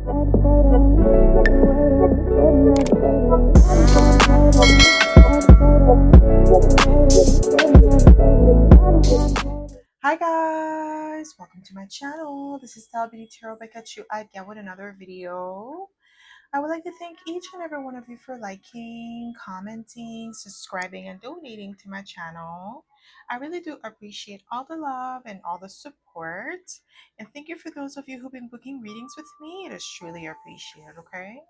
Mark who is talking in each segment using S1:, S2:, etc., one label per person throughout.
S1: Hi guys, welcome to my channel. This is stellabeautytarot by Kachu again with another video. I would like to thank each and every one of you for liking, commenting, subscribing, and donating to my channel. I really do appreciate all the love and all the support. And thank you for those of you who've been booking readings with me. It is truly appreciated, okay?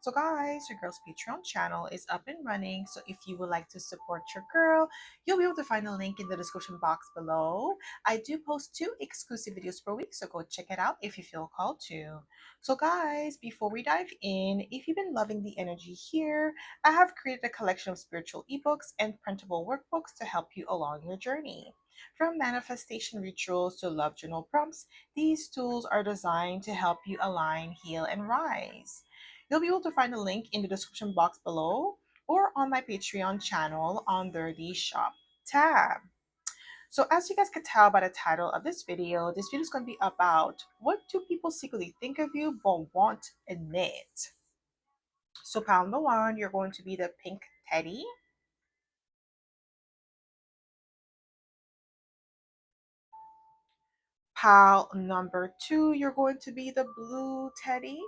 S1: So guys, your girl's Patreon channel is up and running. So if you would like to support your girl, you'll be able to find a link in the description box below. I do post 2 exclusive videos per week, so go check it out if you feel called to. So guys, before we dive in, if you've been loving the energy here, I have created a collection of spiritual ebooks and printable workbooks to help you along your journey. From manifestation rituals to love journal prompts, these tools are designed to help you align, heal, and rise. You'll be able to find a link in the description box below or on my Patreon channel under the shop tab. So as you guys can tell by the title of this video is going to be about what do people secretly think of you but won't admit. So pile number 1, you're going to be the pink teddy. Pile number 2, you're going to be the blue teddy.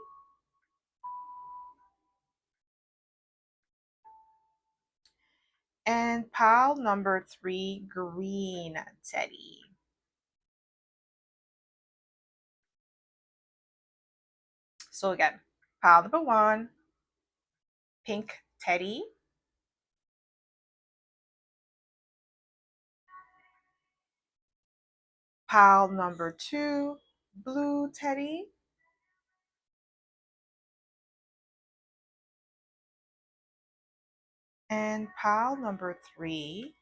S1: And pile number 3, green teddy. So again, pile number 1, pink teddy. Pile number 2, blue teddy. And pile number 3,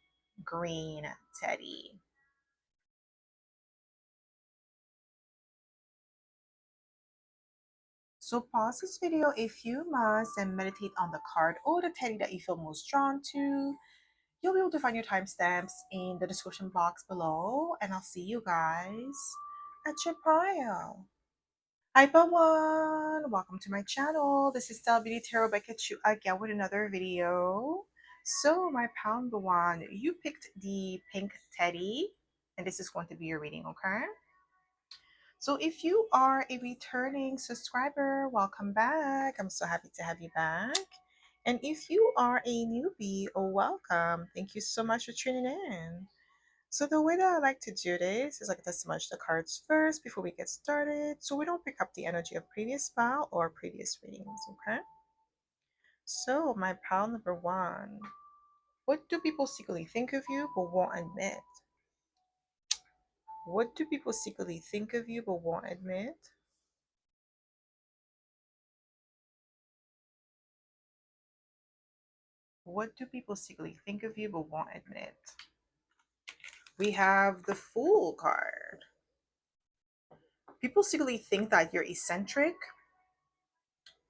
S1: green teddy. So pause this video a few months and meditate on the card or the teddy that you feel most drawn to. You'll be able to find your timestamps in the description box below, and I'll see you guys at your pile. Hi everyone, welcome to my channel. This is Stella Beauty Tarot by Kachu again with another video. So my pile number 1, you picked the pink teddy, and this is going to be your reading, okay? So if you are a returning subscriber, welcome back. I'm so happy to have you back. And if you are a newbie, welcome. Thank you so much for tuning in. So the way that I like to do this is I like to smudge the cards first before we get started, so we don't pick up the energy of previous pile or previous readings, okay? So my pile number 1, what do people secretly think of you but won't admit? What do people secretly think of you but won't admit? What do people secretly think of you but won't admit? We have the Fool card. People secretly think that you're eccentric,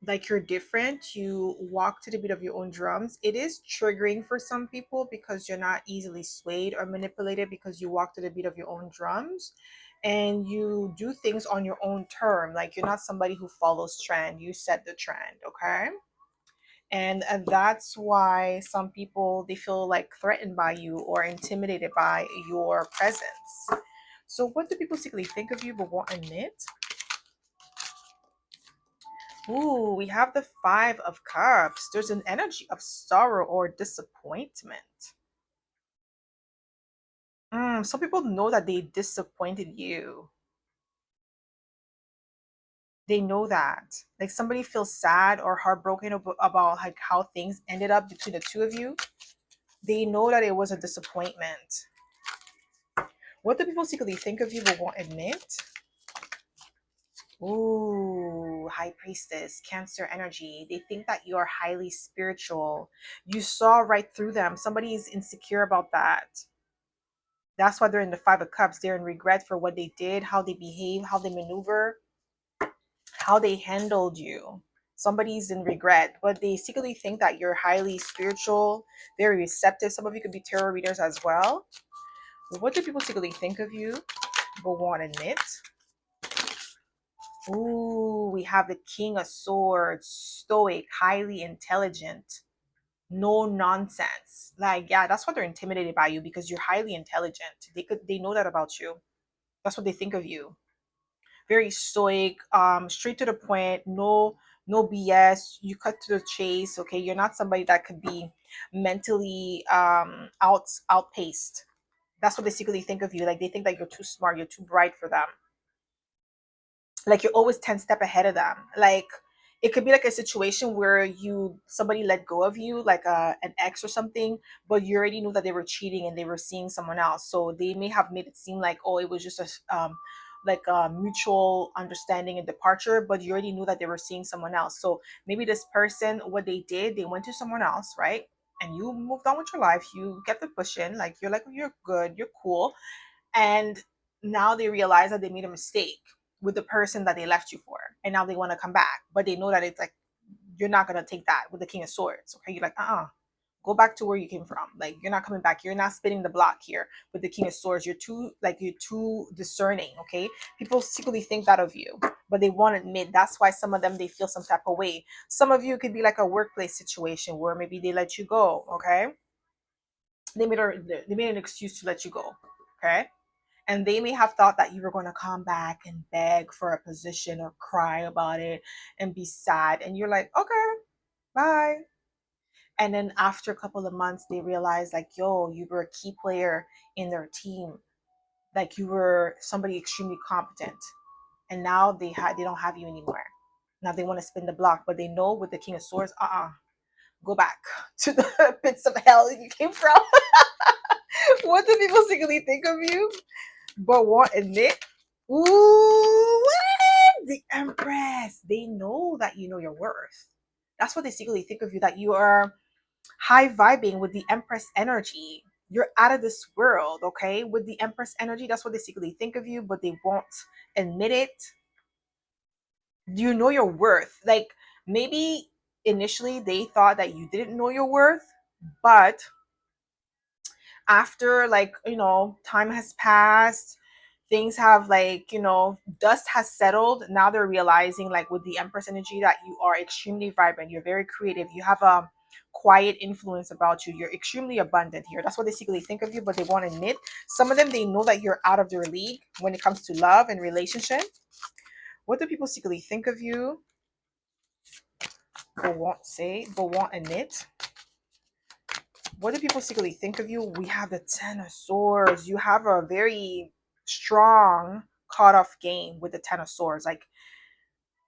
S1: like you're different, you walk to the beat of your own drums. It is triggering for some people because you're not easily swayed or manipulated, because you walk to the beat of your own drums and you do things on your own term. Like you're not somebody who follows trend, you set the trend, okay? And that's why some people, they feel like threatened by you or intimidated by your presence. So what do people secretly think of you but won't admit? Ooh, we have the 5 of Cups. There's an energy of sorrow or disappointment. Some people know that they disappointed you. They know that. Like somebody feels sad or heartbroken about like how things ended up between the two of you. They know that it was a disappointment. What do people secretly think of you but won't admit? Ooh, High Priestess, Cancer energy. They think that you are highly spiritual. You saw right through them. Somebody is insecure about that. That's why they're in the 5 of Cups. They're in regret for what they did, how they behave, how they maneuver, how they handled you. Somebody's in regret, but they secretly think that you're highly spiritual, very receptive. Some of you could be tarot readers as well. What do people secretly think of you but won't admit? Ooh, we have the King of Swords, stoic, highly intelligent, no nonsense. Like, yeah, that's why they're intimidated by you, because you're highly intelligent. They know that about you. That's what they think of you. Very stoic, straight to the point, no BS. You cut to the chase, okay? You're not somebody that could be mentally outpaced. That's what they secretly think of you. Like, they think that you're too smart, you're too bright for them. Like, you're always 10 step ahead of them. Like, it could be like a situation where somebody let go of you, like an ex or something, but you already knew that they were cheating and they were seeing someone else. So they may have made it seem like, oh, it was just like a mutual understanding and departure, but you already knew that they were seeing someone else. So maybe this person, what they did, they went to someone else, right? And you moved on with your life, you kept it pushing, like you're good, you're cool. And now they realize that they made a mistake with the person that they left you for, and now they want to come back, but they know that it's like, you're not going to take that with the King of Swords. Okay, you're like, go back to where you came from. Like, you're not coming back, you're not spinning the block here with the King of Swords. You're too discerning. Okay, people secretly think that of you, but they won't admit. That's why some of them, they feel some type of way. Some of you could be like a workplace situation where maybe they let you go. Okay, they made an excuse to let you go. Okay, and they may have thought that you were going to come back and beg for a position or cry about it and be sad. And you're like, okay, bye. And then after a couple of months, they realize, like, yo, you were a key player in their team. Like, you were somebody extremely competent. And now they don't have you anymore. Now they want to spin the block, but they know with the King of Swords, go back to the pits of hell you came from. What do people secretly think of you, but won't admit? Ooh, what? The Empress. They know that you know your worth. That's what they secretly think of you, that you are high vibing with the Empress energy. You're out of this world, okay? With the Empress energy, that's what they secretly think of you, but they won't admit it. You know your worth. Like, maybe initially they thought that you didn't know your worth, but after, like, time has passed, things have, like, dust has settled. Now they're realizing, like, with the Empress energy, that you are extremely vibrant, you're very creative, you have a quiet influence about you, you're extremely abundant here. That's what they secretly think of you, but they won't admit. Some of them, they know that you're out of their league when it comes to love and relationship. What do people secretly think of you, but won't say, but won't admit? What do people secretly think of you? We have the Ten of Swords. You have a very strong cut off game with the Ten of Swords. Like,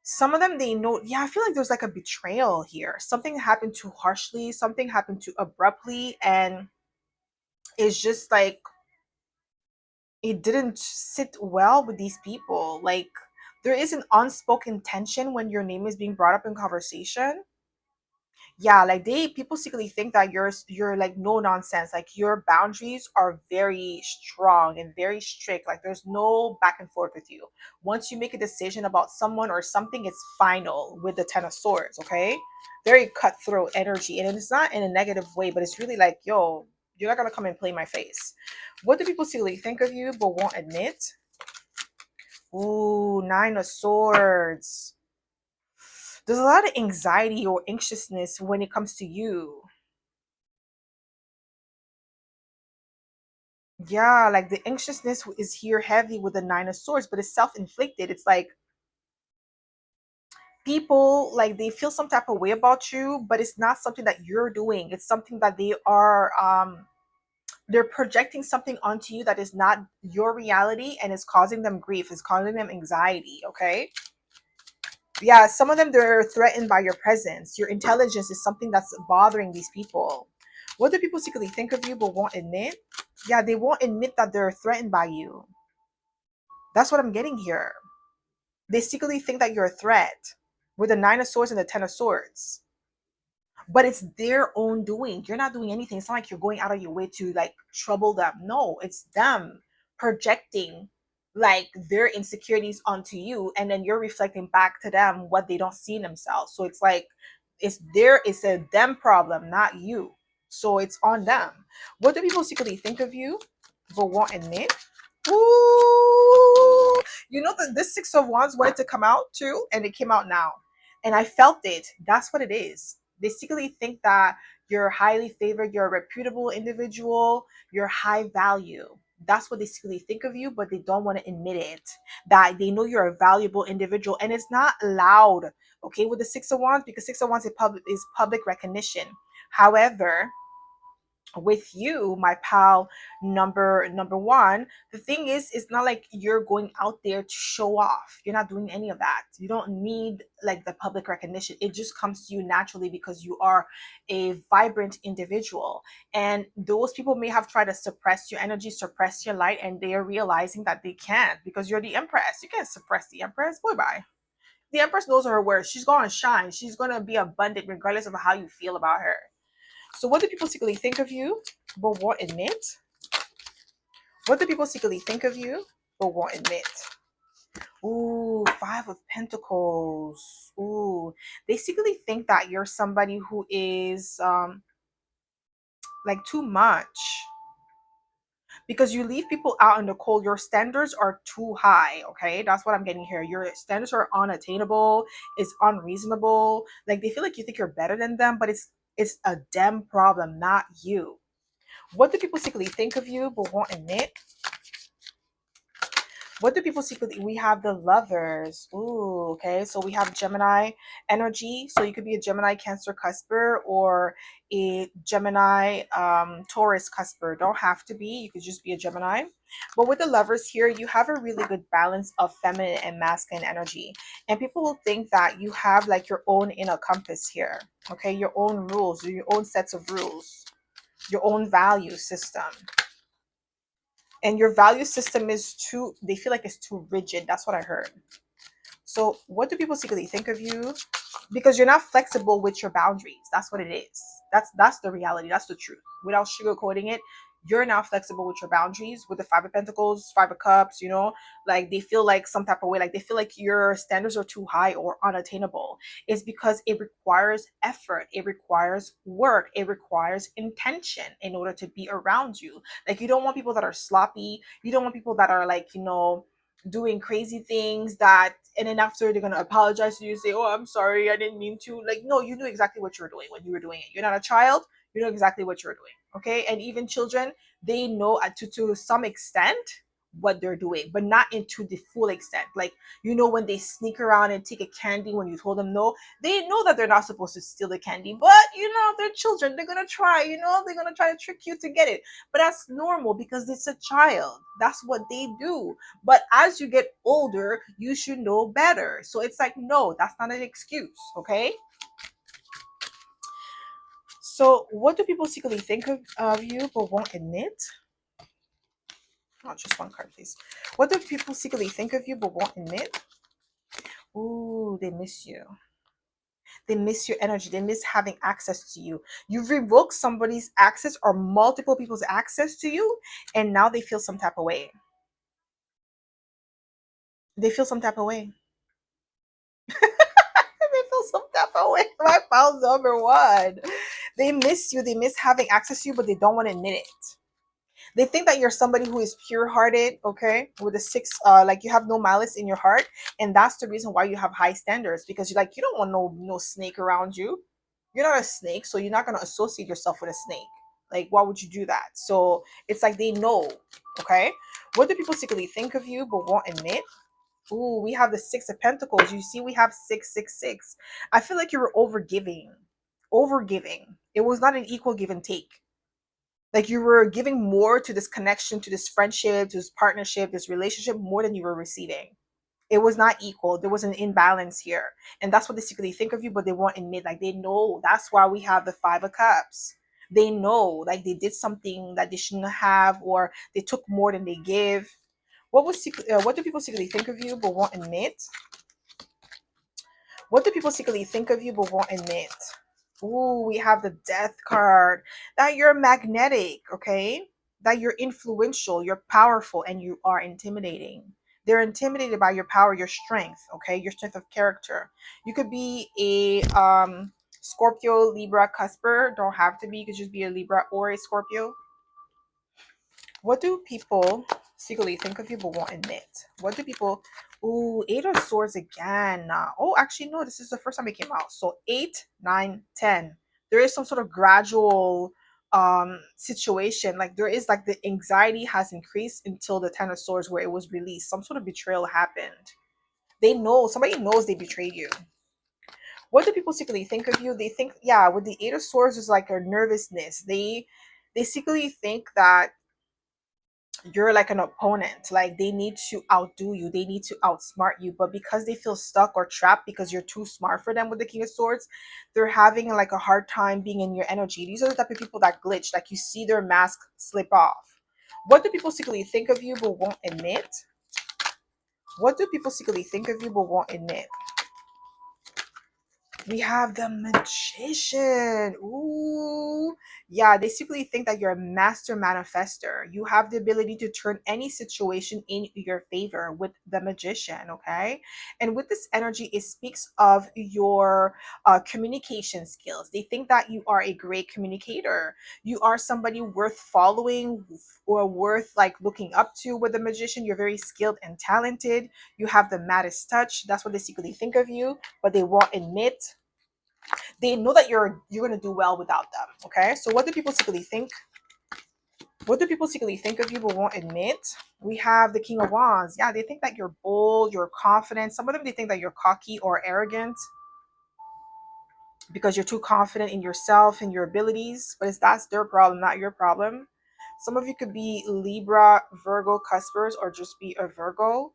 S1: some of them, they know. Yeah, I feel like there's like a betrayal here. Something happened too harshly, something happened too abruptly, and it's just like, it didn't sit well with these people. Like, there is an unspoken tension when your name is being brought up in conversation. Yeah, like, people secretly think that you're like no nonsense. Like, your boundaries are very strong and very strict. Like, there's no back and forth with you. Once you make a decision about someone or something, it's final with the Ten of Swords. Okay, very cutthroat energy, and it's not in a negative way, but it's really like, yo, you're not gonna come and play my face. What do people secretly think of you, but won't admit? Ooh, Nine of Swords. There's a lot of anxiety or anxiousness when it comes to you. Yeah, like, the anxiousness is here heavy with the Nine of Swords, but it's self-inflicted. It's like, people, like, they feel some type of way about you, but it's not something that you're doing. It's something that they're projecting something onto you that is not your reality, and it's causing them grief, it's causing them anxiety. Okay, yeah, some of them, they're threatened by your presence. Your intelligence is something that's bothering these people. What do people secretly think of you, but won't admit? Yeah, they won't admit that they're threatened by you. That's what I'm getting here. They secretly think that you're a threat with the Nine of Swords and the Ten of Swords, but it's their own doing. You're not doing anything. It's not like you're going out of your way to, like, trouble them. No, it's them projecting, like, their insecurities onto you, and then you're reflecting back to them what they don't see in themselves. So it's like, it's a them problem, not you. So it's on them. What do people secretly think of you, but won't admit? Ooh, you know that this Six of Wands wanted to come out too, and it came out now, and I felt it. That's what it is. They secretly think that you're highly favored, you're a reputable individual, you're high value. That's what they secretly think of you, but they don't want to admit it. That they know you're a valuable individual, and it's not loud. Okay, with the Six of Wands, because Six of Wands is public recognition. However, with you, my pal, number one, the thing is, it's not like you're going out there to show off. You're not doing any of that. You don't need like the public recognition. It just comes to you naturally because you are a vibrant individual. And those people may have tried to suppress your energy, suppress your light, and they are realizing that they can't, because you're the Empress. You can't suppress the Empress. Boy, bye. The Empress knows her worth. She's gonna shine. She's gonna be abundant regardless of how you feel about her. So what do people secretly think of you but won't admit? What do people secretly think of you but won't admit? Ooh, Five of Pentacles. Ooh, they secretly think that you're somebody who is like too much, because you leave people out in the cold. Your standards are too high. Okay, that's what I'm getting here. Your standards are unattainable. It's unreasonable. Like they feel like you think you're better than them, but it's a them problem, not you. What do people secretly think of you but won't admit? What do people secretly? We have the Lovers. Ooh, okay. So we have Gemini energy. So you could be a Gemini Cancer cusper or a Gemini Taurus cusper. Don't have to be. You could just be a Gemini. But with the Lovers here, you have a really good balance of feminine and masculine energy. And people will think that you have like your own inner compass here. Okay, your own rules, your own sets of rules, your own value system. And your value system is too, they feel like it's too rigid. That's what I heard. So what do people secretly think of you? Because you're not flexible with your boundaries. That's what it is. That's the reality. That's the truth. Without sugarcoating it, you're not flexible with your boundaries. With the Five of Pentacles, Five of Cups, you know, like they feel like some type of way, like they feel like your standards are too high or unattainable. It's because it requires effort, it requires work, it requires intention in order to be around you. Like you don't want people that are sloppy. You don't want people that are like, you know, doing crazy things that, and then after they're gonna apologize to you, say, oh, I'm sorry, I didn't mean to. Like, no, you knew exactly what you were doing when you were doing it. You're not a child. You know exactly what you're doing. Okay. And even children, they know to some extent what they're doing, but not into the full extent. Like, you know, when they sneak around and take a candy when you told them no, they know that they're not supposed to steal the candy, but you know, they're children. They're gonna try, you know, they're gonna try to trick you to get it. But that's normal because it's a child. That's what they do. But as you get older, you should know better. So it's like, no, that's not an excuse. Okay. So what do people secretly think of you but won't admit? Not just one card, please. What do people secretly think of you but won't admit? Ooh, they miss you. They miss your energy. They miss having access to you. You've revoked somebody's access or multiple people's access to you, and now they feel some type of way. They feel some type of way. They feel some type of way. My file's number one. They miss you. They miss having access to you, but they don't want to admit it. They think that you're somebody who is pure-hearted, okay, with a six, like you have no malice in your heart, and that's the reason why you have high standards, because you like, you don't want no snake around you. You're not a snake, so you're not going to associate yourself with a snake. Like, why would you do that? So it's like they know. Okay, what do people secretly think of you but won't admit? Ooh, we have the Six of Pentacles. You see, we have 666. I feel like you were overgiving. Overgiving. It was not an equal give and take. Like you were giving more to this connection, to this friendship, to this partnership, this relationship, more than you were receiving. It was not equal. There was an imbalance here. And that's what they secretly think of you, but they won't admit. Like they know. That's why we have the Five of Cups. They know, like they did something that they shouldn't have, or they took more than they give. What do people secretly think of you but won't admit? What do people secretly think of you but won't admit? Ooh, we have the Death card. That you're magnetic, okay? That you're influential, you're powerful, and you are intimidating. They're intimidated by your power, your strength, okay? Your strength of character. You could be a Scorpio, Libra, Cusper. Don't have to be. You could just be a Libra or a Scorpio. What do people secretly think of you but won't admit? What do people? Ooh, Eight of Swords again. Oh, actually, no, this is the first time it came out. So 8, 9, 10. There is some sort of gradual situation. Like there is like the anxiety has increased until the Ten of Swords where it was released. Some sort of betrayal happened. They know, somebody knows they betrayed you. What do people secretly think of you? They think, yeah, with the Eight of Swords is like a nervousness. They secretly think that you're like an opponent, like they need to outdo you, they need to outsmart you, but because they feel stuck or trapped because you're too smart for them with the King of Swords, they're having like a hard time being in your energy. These are the type of people that glitch, like you see their mask slip off. What do people secretly think of you but won't admit? What do people secretly think of you but won't admit? We have the Magician. Ooh. Yeah, they secretly think that you're a master manifester. You have the ability to turn any situation in your favor with the Magician, okay? And with this energy, it speaks of your communication skills. They think that you are a great communicator. You are somebody worth following or worth like looking up to with the Magician. You're very skilled and talented. You have the maddest touch. That's what they secretly think of you, but they won't admit. They know that you're gonna do well without them. Okay, so what do people secretly think? What do people secretly think of you but won't admit? We have the King of Wands. Yeah, they think that you're bold, you're confident. Some of them, they think that you're cocky or arrogant because you're too confident in yourself and your abilities, but that's their problem, not your problem. Some of you could be Libra, Virgo, Cuspers, or just be a Virgo.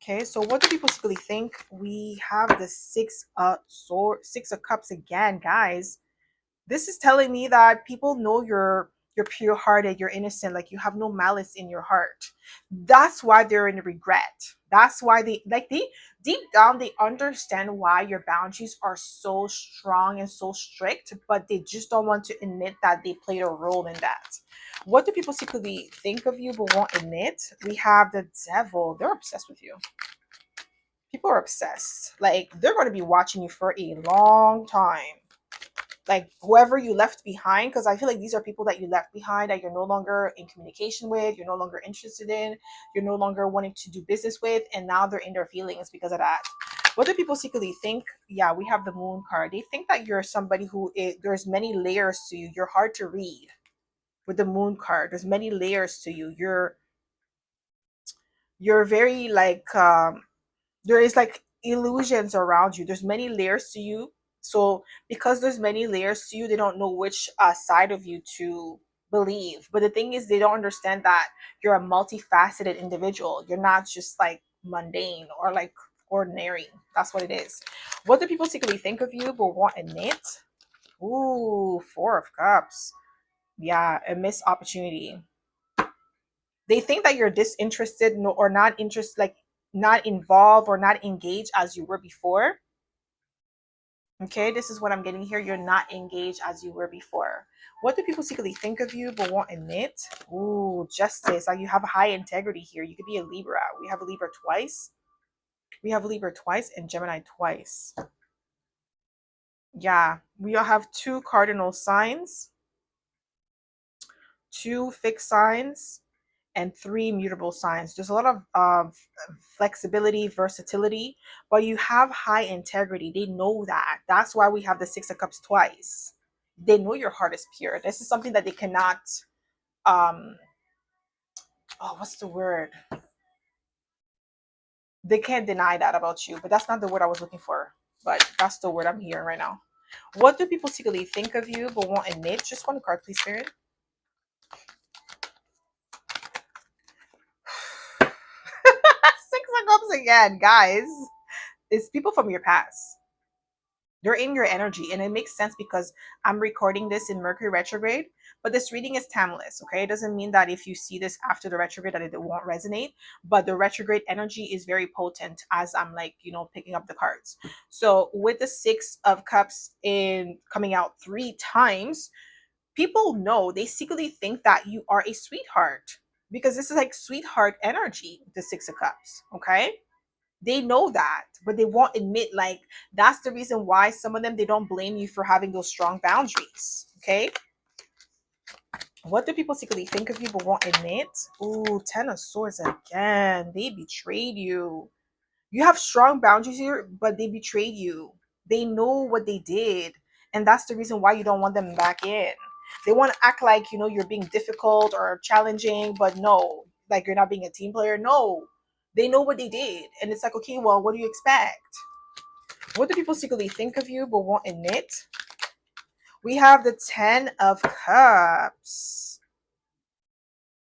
S1: Okay, so what do people secretly think? We have the Six of Cups again, guys. This is telling me that people know you're pure-hearted, you're innocent, like you have no malice in your heart. That's why they're in regret. That's why they deep down they understand why your boundaries are so strong and so strict, but they just don't want to admit that they played a role in that. What do people secretly think of you but won't admit? We have the Devil. They're obsessed with you. People are obsessed. Like they're going to be watching you for a long time, like whoever you left behind, because I feel like these are people that you left behind that you're no longer in communication with, you're no longer interested in, you're no longer wanting to do business with, and now they're in their feelings because of that. What do people secretly think? Yeah, we have the Moon card. They think that you're somebody there's many layers to you, you're hard to read. With the Moon card, there's many layers to you. You're very like there is like illusions around you, there's many layers to you. So because there's many layers to you, they don't know which side of you to believe. But the thing is, they don't understand that you're a multifaceted individual. You're not just like mundane or like ordinary. That's what it is. What do people secretly think of you but won't admit? Ooh, Four of Cups. Yeah, a missed opportunity. They think that you're disinterested, or not interested, like not involved or not engaged as you were before. Okay, this is what I'm getting here. You're not engaged as you were before. What do people secretly think of you but won't admit? Ooh, Justice. Like you have high integrity here. You could be a Libra. We have a Libra twice. We have a Libra twice and Gemini twice. Yeah, we all have two cardinal signs, two fixed signs, and three mutable signs. There's a lot of flexibility, versatility, but you have high integrity. They know that. That's why we have the Six of Cups twice. They know your heart is pure. This is something that they cannot, um, oh, what's the word? They can't deny that about you, but that's not the word I was looking for. But that's the word I'm hearing right now. What do people secretly think of you but won't admit? Just one card, please, Spirit. Six of Cups again, guys. It's people from your past. They're in your energy, and it makes sense because I'm recording this in Mercury retrograde, but this reading is timeless. Okay, it doesn't mean that if you see this after the retrograde that it won't resonate, but the retrograde energy is very potent as I'm like, picking up the cards. So with the Six of Cups in coming out three times, people know, they secretly think that you are a sweetheart, because this is like sweetheart energy, the Six of Cups. Okay, they know that, but they won't admit, like that's the reason why some of them, they don't blame you for having those strong boundaries. Okay, What do people secretly think of you but won't admit? Ooh, Ten of Swords again. They betrayed you. You have strong boundaries here, but they betrayed you. They know what they did, and that's the reason why you don't want them back in. They want to act like, you're being difficult or challenging, but no, like you're not being a team player. No, they know what they did, and it's like, okay, well, what do you expect? What do people secretly think of you but won't admit? We have the Ten of Cups.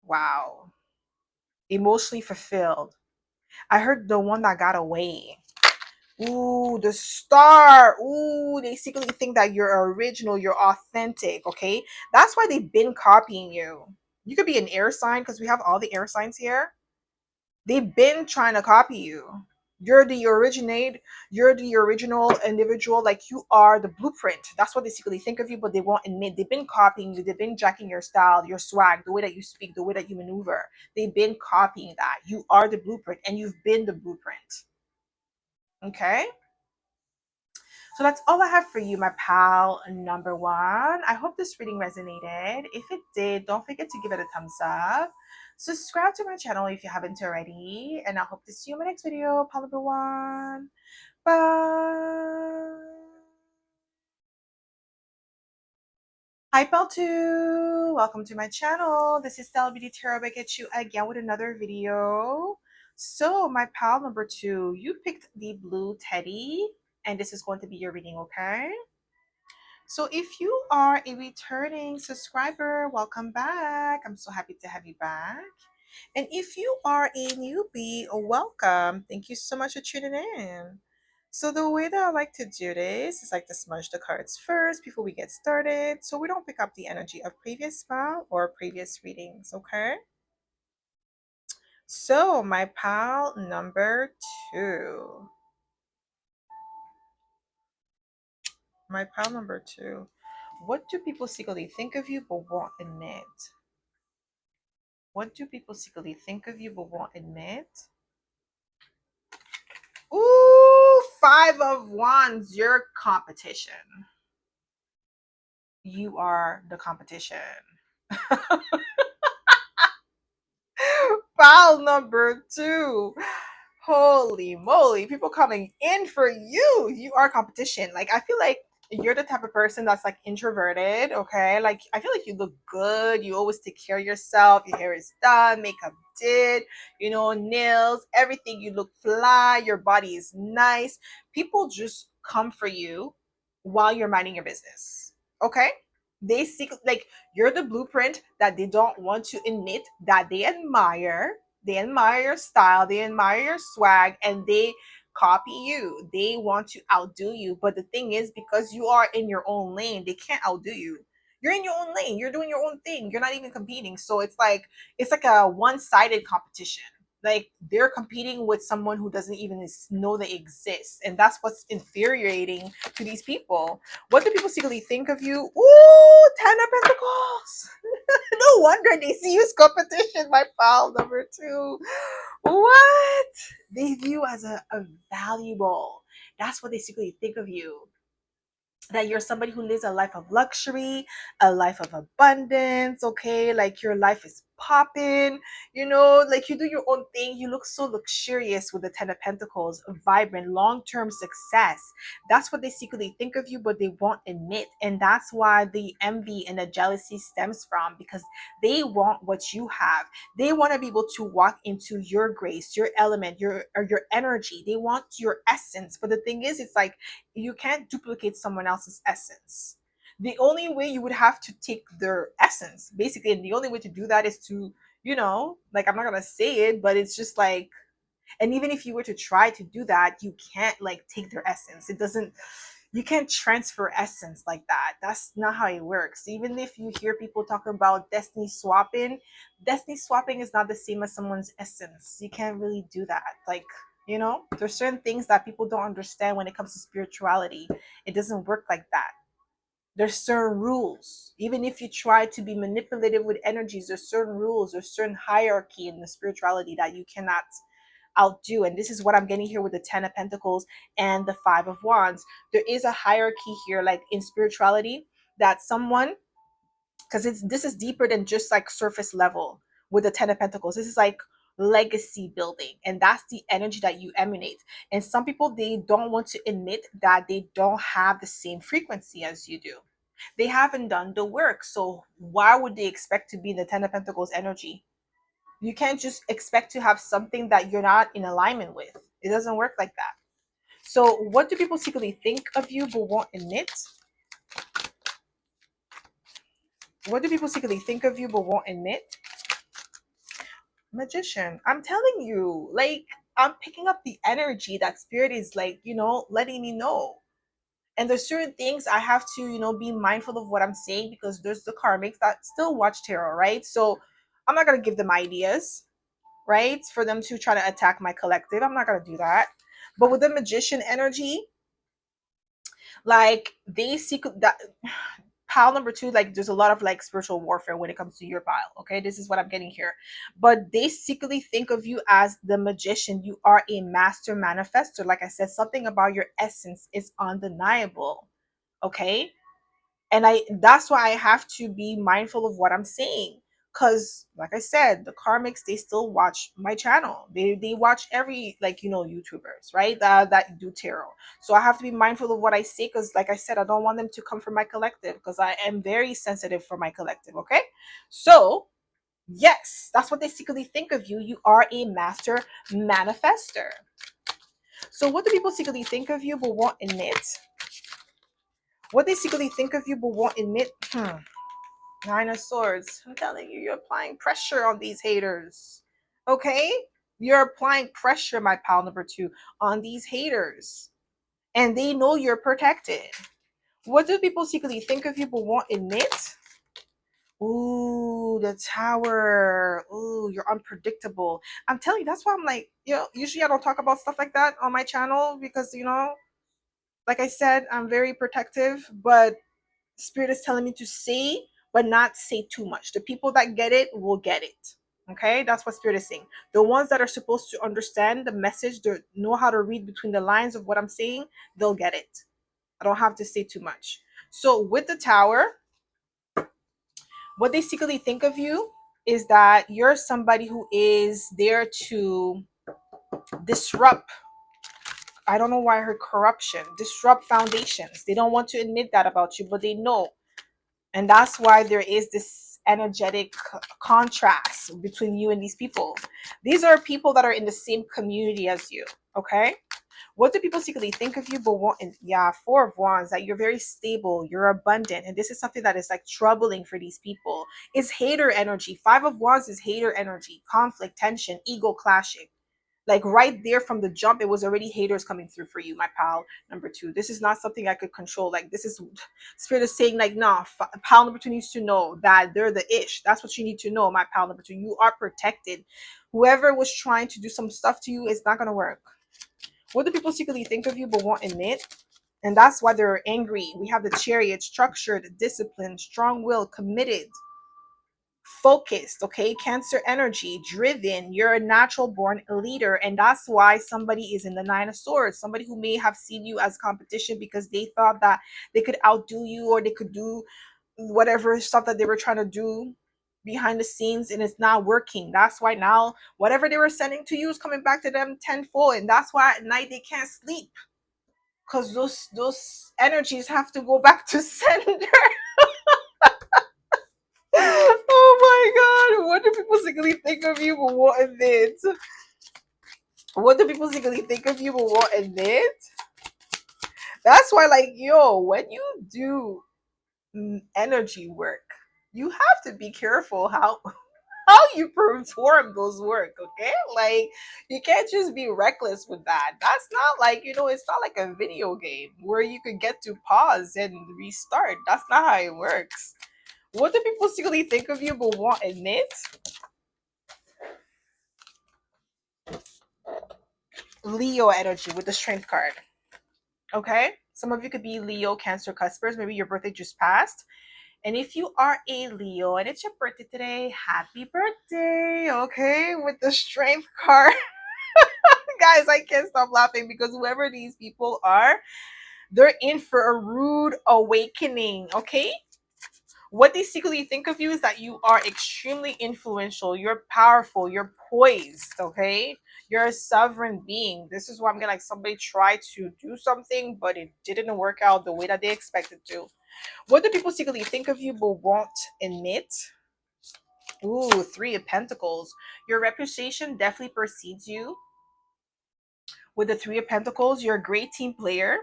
S1: Wow, emotionally fulfilled. I heard the one that got away. Ooh, the star. Ooh, they secretly think that you're original, you're authentic, okay? That's why they've been copying you. You could be an air sign because we have all the air signs here. They've been trying to copy you. You're the original individual, like you are the blueprint. That's what they secretly think of you, but they won't admit. They've been copying you, they've been jacking your style, your swag, the way that you speak, the way that you maneuver. They've been copying that. You are the blueprint and you've been the blueprint. Okay? So that's all I have for you, my pal number one. I hope this reading resonated. If it did, don't forget to give it a thumbs up. Subscribe to my channel if you haven't already. And I hope to see you in my next video, pal number one. Bye. Hi, pal two. Welcome to my channel. This is stellabeautytarot back at you again with another video. So, my pal number two, you picked the blue teddy, and this is going to be your reading, okay? So if you are a returning subscriber, welcome back. I'm so happy to have you back. And if you are a newbie, welcome. Thank you so much for tuning in. So the way that I like to do this is like to smudge the cards first before we get started, so we don't pick up the energy of previous spell or previous readings, okay? So my pal number two. My pal number two. What do people secretly think of you but won't admit? What do people secretly think of you but won't admit? Ooh, Five of Wands, your competition. You are the competition. File number two. Holy moly, people coming in for you. You are competition. Like, I feel like you're the type of person that's like introverted, okay? Like, I feel like you look good. You always take care of yourself. Your hair is done, makeup did, nails, everything. You look fly. Your body is nice. People just come for you while you're minding your business, okay? They seek, like, you're the blueprint that they don't want to admit that they admire. They admire your style, they admire your swag, and they copy you. They want to outdo you. But the thing is, because you are in your own lane, they can't outdo you. You're in your own lane. You're doing your own thing. You're not even competing. So it's like a one-sided competition. Like they're competing with someone who doesn't even know they exist. And that's what's infuriating to these people. What do people secretly think of you? Ooh, Ten of Pentacles. No wonder they see you as competition, my pal number two. What? They view as a valuable. That's what they secretly think of you, that you're somebody who lives a life of luxury, a life of abundance, okay? Like your life is popping, like you do your own thing. You look so luxurious with the Ten of Pentacles, vibrant, long-term success. That's what they secretly think of you, but they won't admit. And that's why the envy and the jealousy stems from, because they want what you have. They want to be able to walk into your grace, your element, your energy. They want your essence. But the thing is, it's like you can't duplicate someone else's essence. The only way you would have to take their essence, basically, and the only way to do that is to, like, I'm not gonna say it, but it's just like, and even if you were to try to do that, you can't like take their essence. It doesn't, you can't transfer essence like that. That's not how it works. Even if you hear people talk about destiny swapping is not the same as someone's essence. You can't really do that. Like, there's certain things that people don't understand when it comes to spirituality. It doesn't work like that. There's certain rules. Even if you try to be manipulative with energies, there's certain rules, there's certain hierarchy in the spirituality that you cannot outdo. And this is what I'm getting here with the Ten of Pentacles and the Five of Wands. There is a hierarchy here, like in spirituality, that someone because this is deeper than just like surface level with the 10 of Pentacles. This is like legacy building, and that's the energy that you emanate. And some people, they don't want to admit that they don't have the same frequency as you do. They haven't done the work, so why would they expect to be the 10 of Pentacles energy? You can't just expect to have something that you're not in alignment with. It doesn't work like that. So what do people secretly think of you but won't admit? What do people secretly think of you but won't admit? Magician. I'm telling you, like, I'm picking up the energy that spirit is like, letting me know. And there's certain things I have to, be mindful of what I'm saying, because there's the karmics that still watch tarot, right? So I'm not going to give them ideas, right? For them to try to attack my collective. I'm not going to do that. But with the magician energy, like, they seek that pile number two, like, there's a lot of like spiritual warfare when it comes to your pile. Okay, this is what I'm getting here. But they secretly think of you as the magician. You are a master manifester. Like I said, something about your essence is undeniable. Okay, and that's why I have to be mindful of what I'm saying, because like I said, the karmics, they still watch my channel. They watch every, like, YouTubers, right, that do tarot. So I have to be mindful of what I say, because like I said, I don't want them to come from my collective, because I am very sensitive for my collective. Okay, so yes, that's what they secretly think of you. You are a master manifester. So what do people secretly think of you but won't admit? What they secretly think of you but won't admit? 9 of Swords. I'm telling you, you're applying pressure on these haters. Okay? You're applying pressure, my pal number two, on these haters. And they know you're protected. What do people secretly think of you but won't admit? Ooh, the Tower. Ooh, you're unpredictable. I'm telling you, that's why I'm like, usually I don't talk about stuff like that on my channel, because, like I said, I'm very protective, but Spirit is telling me to say, but not say too much. The people that get it will get it. Okay, that's what Spirit is saying. The ones that are supposed to understand the message, they know how to read between the lines of what I'm saying, they'll get it. I don't have to say too much. So with the Tower, what they secretly think of you is that you're somebody who is there to disrupt. I don't know why I heard corruption, disrupt foundations. They don't want to admit that about you, but they know. And that's why there is this energetic contrast between you and these people. These are people that are in the same community as you. Okay, what do people secretly think of you but won't? Yeah, 4 of Wands, that you're very stable, you're abundant, and this is something that is like troubling for these people. It's hater energy. 5 of Wands is hater energy, conflict, tension, ego clashing. Like right there from the jump, it was already haters coming through for you, my pal number two. This is not something I could control. Like, this is Spirit is saying, like, nah, pal number two needs to know that they're the ish. That's what you need to know, my pal number two. You are protected. Whoever was trying to do some stuff to you, it's not gonna work. What do people secretly think of you but won't admit? And that's why they're angry. We have the Chariot, structured, disciplined, strong will, committed, focused. Okay, Cancer energy, driven. You're a natural born leader, and that's why somebody is in the 9 of Swords. Somebody who may have seen you as competition because they thought that they could outdo you, or they could do whatever stuff that they were trying to do behind the scenes, and it's not working. That's why now whatever they were sending to you is coming back to them tenfold, and that's why at night they can't sleep, because those energies have to go back to sender. Oh my god, what do people secretly think of you but won't admit? What do people secretly think of you but won't admit? That's why, like, yo, when you do energy work, you have to be careful how you perform those work. Okay, like, you can't just be reckless with that. That's not like, it's not like a video game where you could get to pause and restart. That's not how it works. What do people secretly think of you but won't admit? Leo energy with the Strength card. Okay, some of you could be Leo, Cancer, cuspers. Maybe your birthday just passed. And if you are a Leo and it's your birthday today, happy birthday. Okay, with the Strength card. Guys, I can't stop laughing, because whoever these people are, they're in for a rude awakening. Okay, What they secretly think of you is that you are extremely influential, you're powerful, you're poised, okay? You're a sovereign being. This is why I'm gonna like somebody tried to do something, but it didn't work out the way that they expected to. What do people secretly think of you but won't admit? Ooh, Three of Pentacles. Your reputation definitely precedes you. With the Three of Pentacles, you're a great team player.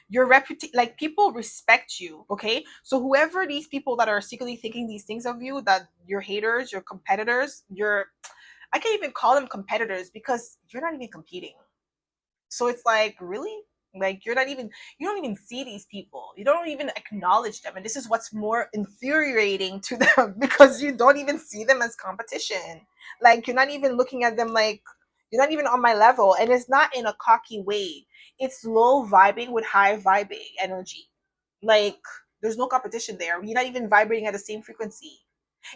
S1: Your reputation, like people respect you, okay? So whoever these people that are secretly thinking these things of you, that your haters, your competitors, your, I can't even call them competitors because you're not even competing. So it's like, really? Like you're not even, you don't even see these people. You don't even acknowledge them. And this is what's more infuriating to them because you don't even see them as competition. Like you're not even looking at them like, you're not even on my level. And it's not in a cocky way. It's low vibing with high vibing energy. Like there's no competition there. You're not even vibrating at the same frequency.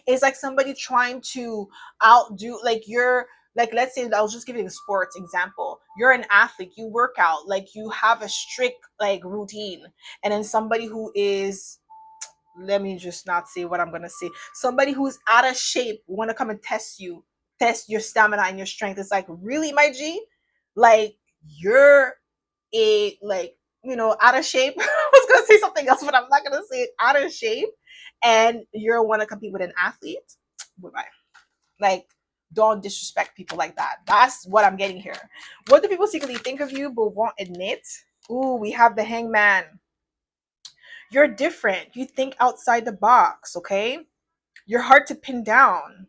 S1: It's like somebody trying to outdo, like you're, like let's say I'll just give you a sports example. You're an athlete, you work out, like you have a strict like routine, and then somebody who is, let me just not say what I'm gonna say. Somebody who's out of shape want to come and test you, test your stamina and your strength. It's like, really, my G? Like you're a like, out of shape. I was gonna say something else, but I'm not gonna say it. Out of shape, and you want to compete with an athlete. Bye. Like, don't disrespect people like that. That's what I'm getting here. What do people secretly think of you but won't admit? Ooh, we have the Hangman. You're different. You think outside the box, okay? You're hard to pin down.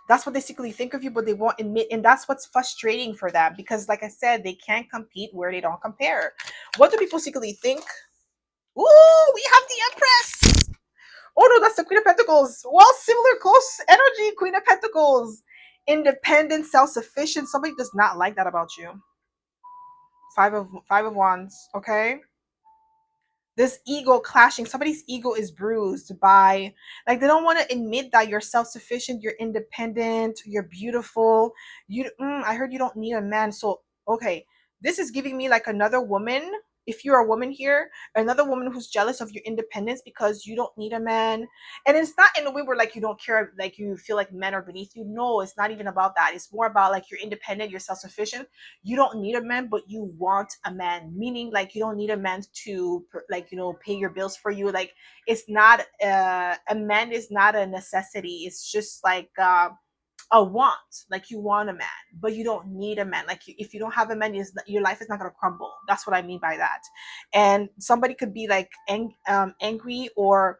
S1: That's what they secretly think of you, but they won't admit. And that's what's frustrating for them because, like I said, they can't compete where they don't compare. What do people secretly think? Ooh, we have the Empress. Oh no, that's the Queen of Pentacles. Well, similar, close energy, Queen of Pentacles. Independent, self-sufficient. Somebody does not like that about you. Five of Wands, okay? This ego clashing, somebody's ego is bruised by, like, they don't want to admit that you're self-sufficient, you're independent, you're beautiful. I heard you don't need a man. So okay, this is giving me like another woman, if you're a woman here, another woman who's jealous of your independence because you don't need a man. And it's not in a way where like you don't care, like you feel like men are beneath you. No, it's not even about that. It's more about like you're independent, you're self-sufficient, you don't need a man but you want a man, meaning like you don't need a man to like pay your bills for you. Like it's not a man is not a necessity. It's just like a want. Like you want a man but you don't need a man. Like if you don't have a man, your life is not going to crumble. That's what I mean by that. And somebody could be like angry or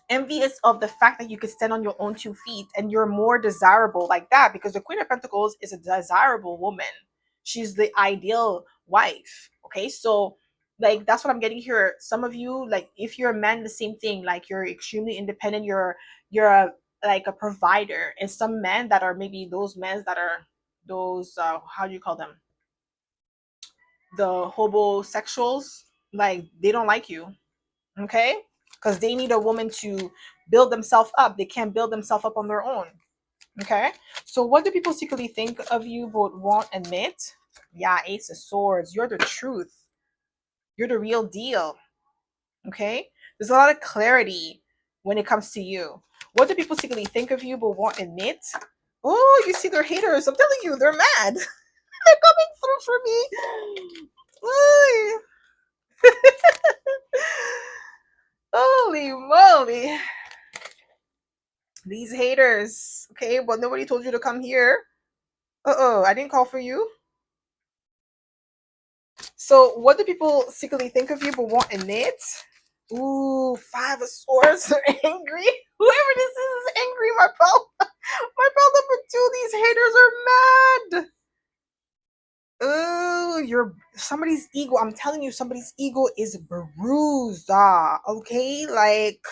S1: envious of the fact that you could stand on your own 2 feet and you're more desirable like that, because the Queen of Pentacles is a desirable woman. She's the ideal wife. Okay, so like that's what I'm getting here. Some of you, like if you're a man, the same thing. Like you're extremely independent. You're a like a provider. And some men that are maybe those men that are those how do you call them? The homosexuals. Like they don't like you, okay? Because they need a woman to build themselves up. They can't build themselves up on their own, okay? So what do people secretly think of you but won't admit? Yeah, Ace of Swords. You're the truth. You're the real deal, okay? There's a lot of clarity when it comes to you. What do people secretly think of you but won't admit? Oh, you see, they're haters. I'm telling you, they're mad. They're coming through for me. Oy. Holy moly. These haters. Okay, but nobody told you to come here. Uh-oh, I didn't call for you. So what do people secretly think of you but won't admit? Ooh, Five of Swords. They're angry. Whoever this is angry, my pal. My pal number 2, these haters are mad. Ooh, you're somebody's ego. I'm telling you, somebody's ego is bruised. Okay? Like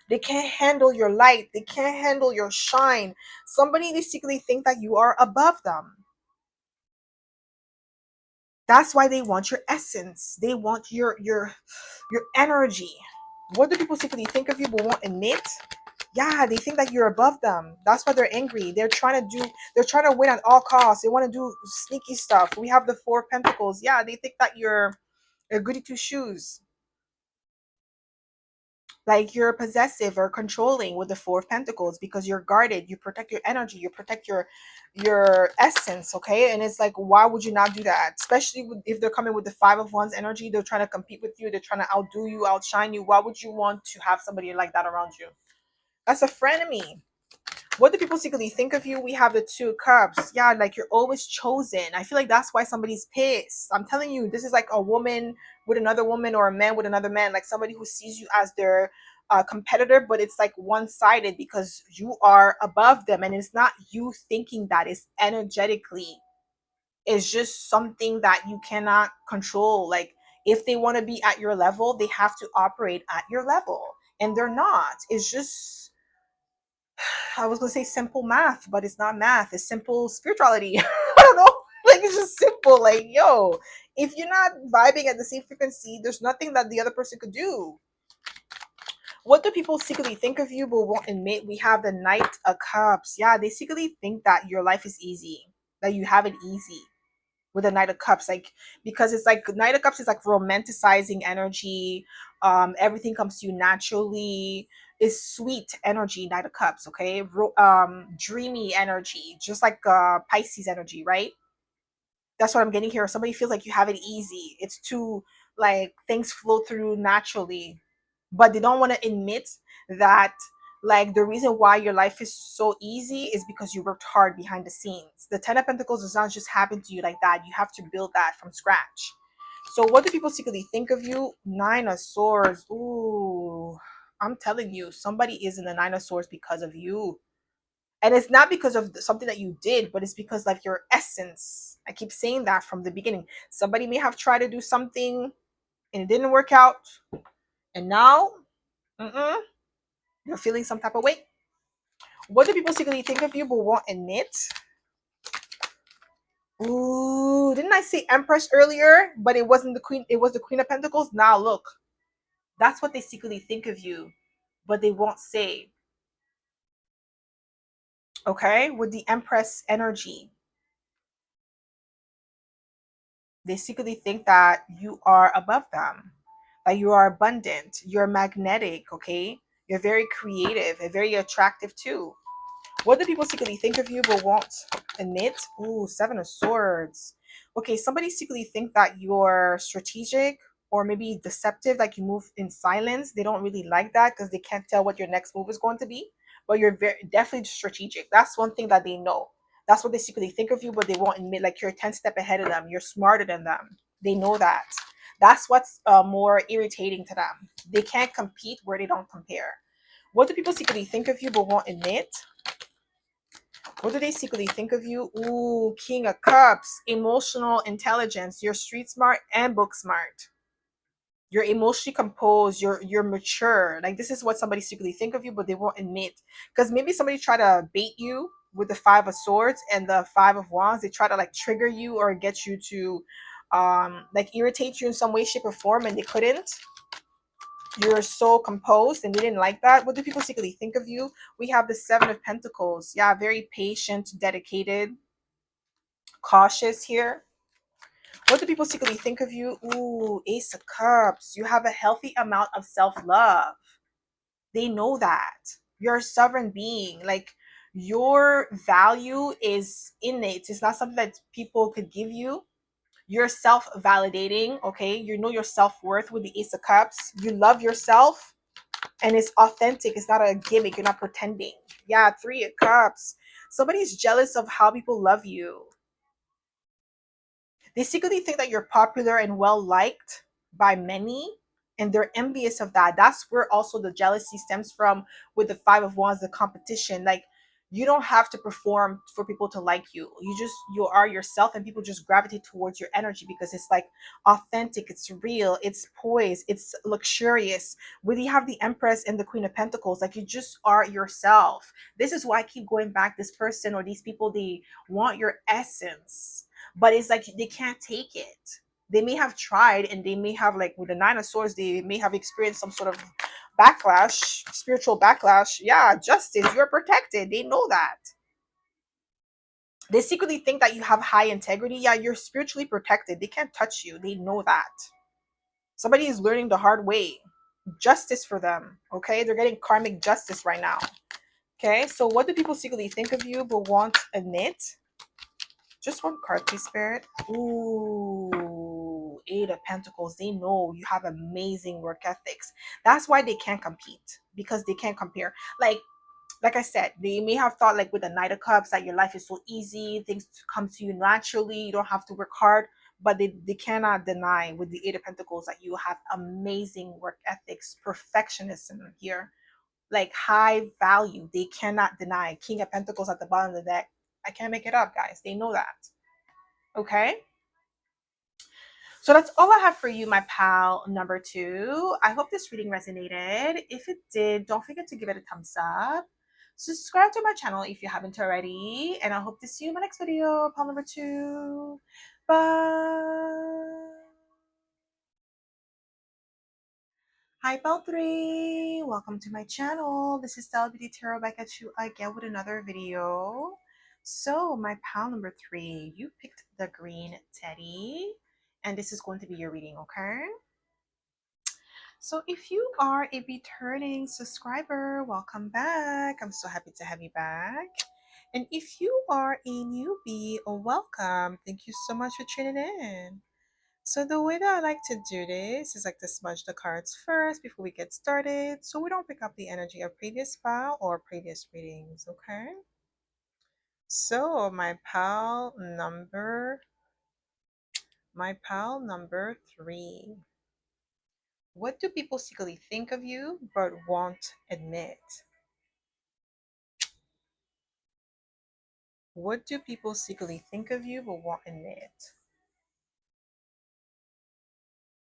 S1: they can't handle your light. They can't handle your shine. Somebody they secretly think that you are above them. That's why they want your essence. They want your energy. What do people secretly think of you but won't admit? Yeah, they think that you're above them. That's why they're angry. They're trying to win at all costs. They want to do sneaky stuff. We have the Four of Pentacles. Yeah, they think that you're a goody two shoes. Like you're possessive or controlling with the Four of Pentacles because you're guarded. You protect your energy. You protect your essence. Okay, and it's like, why would you not do that? Especially if they're coming with the Five of Wands energy. They're trying to compete with you. They're trying to outdo you, outshine you. Why would you want to have somebody like that around you? That's a frenemy. What do people secretly think of you? We have the Two of Cups. Yeah, like you're always chosen. I feel like that's why somebody's pissed. I'm telling you, this is like a woman with another woman or a man with another man, like somebody who sees you as their competitor, but it's like one-sided because you are above them, and it's not you thinking that, it's energetically. It's just something that you cannot control. Like if they want to be at your level, they have to operate at your level, and they're not. It's just, I was gonna say simple math, but it's not math. It's simple spirituality. I don't know. Like it's just simple. Like, yo, if you're not vibing at the same frequency, there's nothing that the other person could do. What do people secretly think of you but won't admit? We have the Knight of Cups. Yeah, they secretly think that your life is easy, that you have it easy with the Knight of Cups, like because it's like Knight of Cups is like romanticizing energy. Everything comes to you naturally. Is sweet energy, Knight of Cups. Okay, dreamy energy, just like Pisces energy, right? That's what I'm getting here. Somebody feels like you have it easy. It's too, like, things flow through naturally, but they don't want to admit that, like, the reason why your life is so easy is because you worked hard behind the scenes. The Ten of Pentacles does not just happen to you like that. You have to build that from scratch. So what do people secretly think of you? Nine of Swords. Ooh, I'm telling you, somebody is in the Nine of Swords because of you. And it's not because of something that you did, but it's because, like, your essence. I keep saying that from the beginning. Somebody may have tried to do something and it didn't work out, and now, you're feeling some type of way. What do people secretly think of you but won't admit? Ooh, didn't I say Empress earlier? But it wasn't the Queen. It was the Queen of Pentacles. Now look, that's what they secretly think of you, but they won't say. Okay, with the Empress energy, they secretly think that you are above them, that you are abundant, you're magnetic. Okay, you're very creative and very attractive too. What do people secretly think of you but won't admit? Ooh, Seven of Swords. Okay, somebody secretly think that you're strategic or maybe deceptive, like you move in silence. They don't really like that because they can't tell what your next move is going to be. But you're very definitely strategic. That's one thing that they know. That's what they secretly think of you, but they won't admit. Like you're 10 step ahead of them. You're smarter than them. They know that. That's what's more irritating to them. They can't compete where they don't compare. What do people secretly think of you but won't admit? What do they secretly think of you? Ooh, King of Cups, emotional intelligence. You're street smart and book smart. You're emotionally composed. You're mature. Like this is what somebody secretly think of you, but they won't admit. Because maybe somebody try to bait you with the Five of Swords and the Five of Wands. They try to like trigger you or get you to like irritate you in some way, shape, or form, and they couldn't. You're so composed and they didn't like that. What do people secretly think of you? We have the Seven of Pentacles. Yeah, very patient, dedicated, cautious here. What do people secretly think of you? Ooh, Ace of Cups. You have a healthy amount of self-love. They know that. You're a sovereign being. Like your value is innate. It's not something that people could give you. You're self-validating, okay? You know your self-worth with the Ace of Cups. You love yourself and it's authentic. It's not a gimmick. You're not pretending. Yeah, Three of Cups. Somebody's jealous of how people love you. They secretly think that you're popular and well liked by many, and they're envious of that. That's where also the jealousy stems from with the Five of Wands, the competition. Like, you don't have to perform for people to like you. You are yourself, and people just gravitate towards your energy because it's like authentic, it's real, it's poised, it's luxurious. When you have the Empress and the Queen of Pentacles, like you just are yourself. This is why I keep going back. This person or these people, they want your essence, but it's like they can't take it. They may have tried and they may have, like with the Nine of Swords, they may have experienced some sort of backlash, spiritual backlash. Yeah, justice, you're protected. They know that. They secretly think that you have high integrity. Yeah, you're spiritually protected. They can't touch you. They know that. Somebody is learning the hard way. justice for them. Okay, they're getting karmic justice right now. Okay, so what do people secretly think of you but won't admit? Just one card, please, Spirit. Ooh, Eight of Pentacles. They know you have amazing work ethics. That's why they can't compete, because they can't compare. Like I said, they may have thought, like with the Knight of Cups, that your life is so easy, things come to you naturally, you don't have to work hard. But they cannot deny with the Eight of Pentacles that you have amazing work ethics, perfectionism here, like high value. They cannot deny. King of Pentacles at the bottom of the deck. I can't make it up, guys. They know that. Okay. So that's all I have for you, my pal number two. I hope this reading resonated. If it did, don't forget to give it a thumbs up. Subscribe to my channel if you haven't already. And I hope to see you in my next video, pal number two. Bye. Hi, pal three. Welcome to my channel. This is stellabeautytarot back at you again with another video. So my pal number three, you picked the green teddy. And this is going to be your reading, okay? So if you are a returning subscriber, welcome back. I'm so happy to have you back. And if you are a newbie, welcome. Thank you so much for tuning in. So the way that I like to do this is like to smudge the cards first before we get started, so we don't pick up the energy of previous file or previous readings, okay? So my pal number three. What do people secretly think of you but won't admit? What do people secretly think of you but won't admit?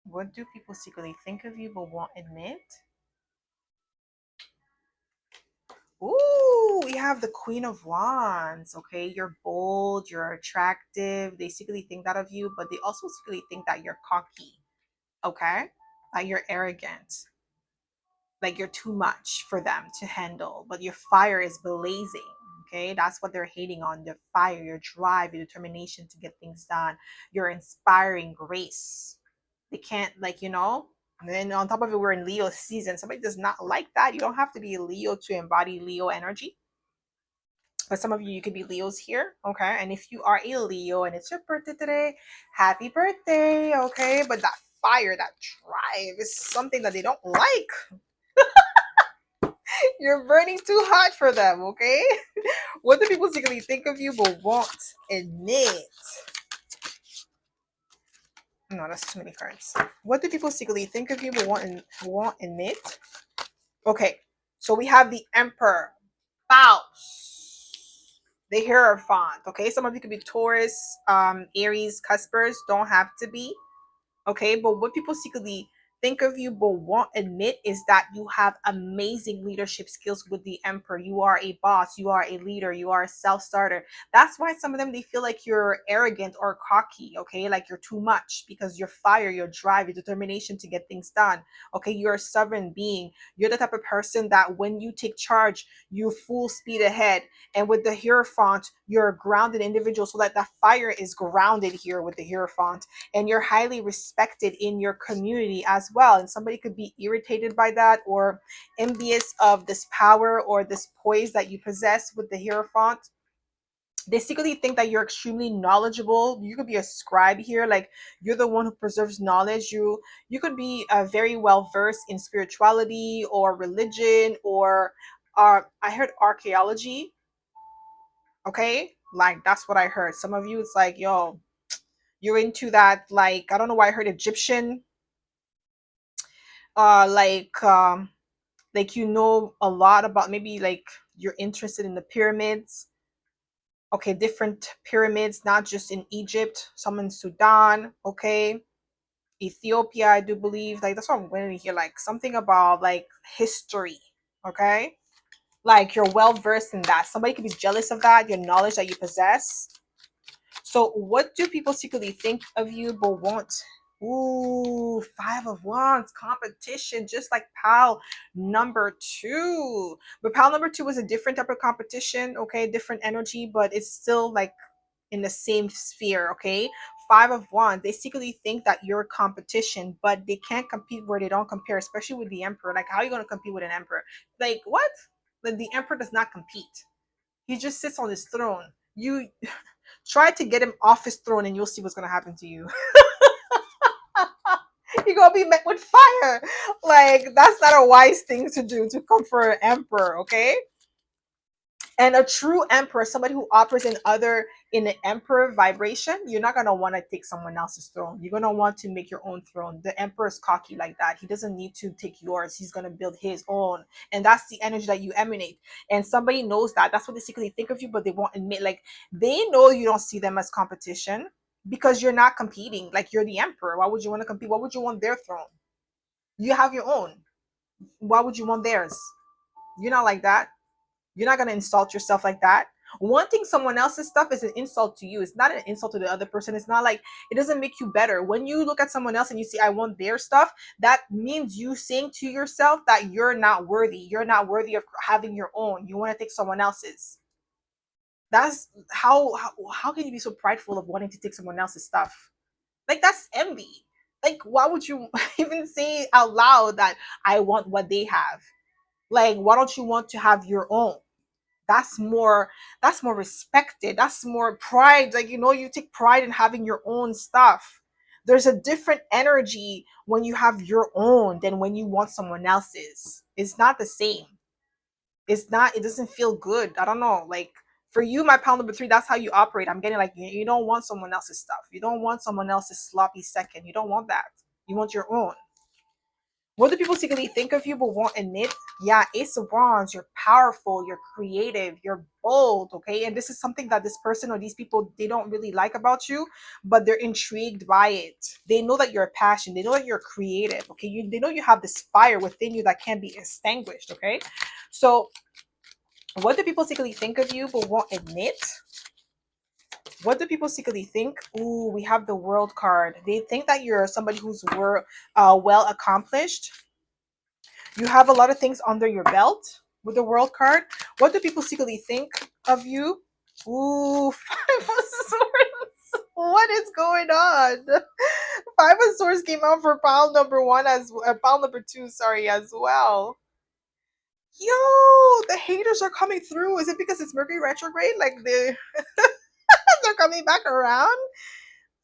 S1: What do people secretly think of you but won't admit? Ooh, we have the Queen of Wands. Okay, you're bold, you're attractive. They secretly think that of you, but they also secretly think that you're cocky. Okay, that you're arrogant, like you're too much for them to handle, but your fire is blazing. Okay, that's what they're hating on: your fire, your drive, your determination to get things done, your inspiring grace. They can't, like, and then on top of it, we're in Leo season. Somebody does not like that. You don't have to be a Leo to embody Leo energy, but some of you could be Leos here. Okay, and if you are a Leo and it's your birthday today, happy birthday. Okay, but that fire, that drive is something that they don't like. You're burning too hot for them, okay? What do people secretly think of you but won't admit? No, that's too many cards. What do people secretly think of you but won't admit? Okay, so we have the Emperor, Spouse, the Hierophant. Okay, some of you could be Taurus, Aries, Cuspers. Don't have to be. Okay, but what people secretly think of you but won't admit is that you have amazing leadership skills with the Emperor. You are a boss, you are a leader, you are a self-starter. That's why some of them, they feel like you're arrogant or cocky. Okay, like you're too much, because your fire, your drive, your determination to get things done. Okay, you're a sovereign being. You're the type of person that when you take charge, you full speed ahead. And with the Hierophant, you're a grounded individual, so that the fire is grounded here with the Hierophant, and you're highly respected in your community as well. And somebody could be irritated by that or envious of this power or this poise that you possess with the Hierophant. They secretly think that you're extremely knowledgeable. You could be a scribe here, like you're the one who preserves knowledge. You could be very well versed in spirituality or religion, or I heard archaeology. Okay, like that's what I heard. Some of you, it's like, yo, you're into that. Like, I don't know why I heard Egyptian, uh like um like, you know a lot about, maybe like you're interested in the pyramids. Okay, different pyramids, not just in Egypt, some in Sudan. Okay, Ethiopia, I do believe. Like, that's what I'm going to hear, like something about like history. Okay, like you're well versed in that. Somebody could be jealous of that, your knowledge that you possess. So what do people secretly think of you but won't? Ooh, Five of Wands, competition, just like pal number two. But pal number two was a different type of competition, okay? Different energy, but it's still like in the same sphere, okay? Five of Wands, they secretly think that you're competition, but they can't compete where they don't compare, especially with the Emperor. Like, how are you going to compete with an Emperor? Like, what? Like, the Emperor does not compete. He just sits on his throne. You try to get him off his throne and you'll see what's going to happen to you. You're going to be met with fire. Like, that's not a wise thing to do, to come for an Emperor, okay? And a true emperor, somebody who operates in the emperor vibration, you're not gonna want to take someone else's throne. You're gonna want to make your own throne. The emperor is cocky like that. He doesn't need to take yours. He's gonna build his own, and that's the energy that you emanate. And somebody knows that. That's what they secretly think of you, but they won't admit. Like, they know you don't see them as competition because you're not competing. Like, you're the emperor. Why would you want to compete? Why would you want their throne? You have your own. Why would you want theirs? You're not like that. You're not going to insult yourself like that. Wanting someone else's stuff is an insult to you. It's not an insult to the other person. It's not like, it doesn't make you better. When you look at someone else and you see, I want their stuff, that means you saying to yourself that you're not worthy. You're not worthy of having your own. You want to take someone else's. That's how can you be so prideful of wanting to take someone else's stuff? Like, that's envy. Like, why would you even say out loud that I want what they have? Like, why don't you want to have your own? That's more respected. That's more pride. Like, you take pride in having your own stuff. There's a different energy when you have your own than when you want someone else's. It's not the same. It's not, it doesn't feel good. I don't know. Like, for you, my pal number 3, that's how you operate. I'm getting like, you don't want someone else's stuff. You don't want someone else's sloppy second. You don't want that. You want your own. What do people secretly think of you but won't admit? Yeah, Ace of Wands, you're powerful, you're creative, you're bold, okay? And this is something that this person or these people, they don't really like about you, but they're intrigued by it. They know that you're a passion. They know that you're creative, okay? They know you have this fire within you that can't be extinguished, okay? So what do people secretly think of you but won't admit? What do people secretly think? Ooh, we have the World card. They think that you're somebody who's well accomplished. You have a lot of things under your belt with the World card. What do people secretly think of you? Ooh, Five of Swords. What is going on? Five of Swords came out for pile number 1 pile number 2, sorry, as well. Yo, the haters are coming through. Is it because it's Mercury retrograde? Like, they're coming back around?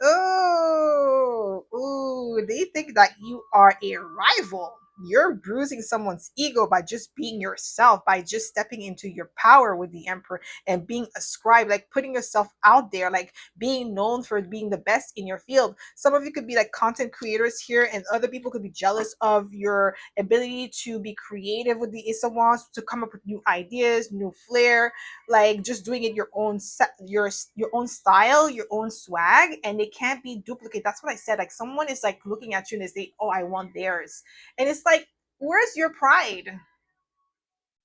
S1: Oh, ooh, they think that you are a rival. You're bruising someone's ego by just being yourself, by just stepping into your power with the Emperor and being ascribed, like putting yourself out there, like being known for being the best in your field. Some of you could be like content creators here, and other people could be jealous of your ability to be creative with the Ace of Wands, to come up with new ideas, new flair, like just doing it your own your own style, your own swag, and they can't be duplicated. That's what I said. Like, someone is like looking at you and they say, oh, I want theirs. And it's like, where's your pride?